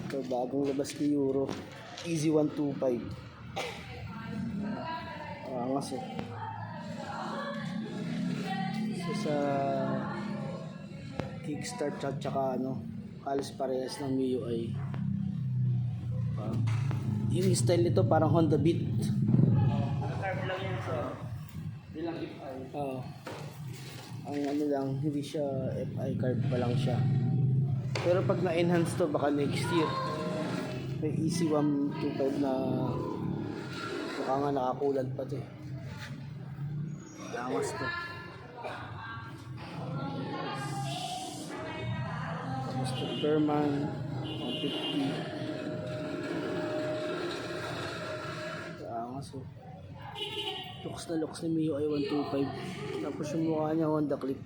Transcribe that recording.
Ito, bagong labas ni Euro. Easy 125. Angas eh. So, sa kickstart at saka halos parehas ng MIUI. Yung style nito parang Honda Beat. Carb lang yan sa bilang FI. Oo. Ang lang, hindi siya FI card pa lang siya. Pero pag na-enhance to, baka next year. May Easy 125 na mukha nga nakakulat pa to. Angas to. Tapos to Berman, 150. Angas to. Looks na looks ni MIUI 125. Tapos yung mukha niya Honda Click.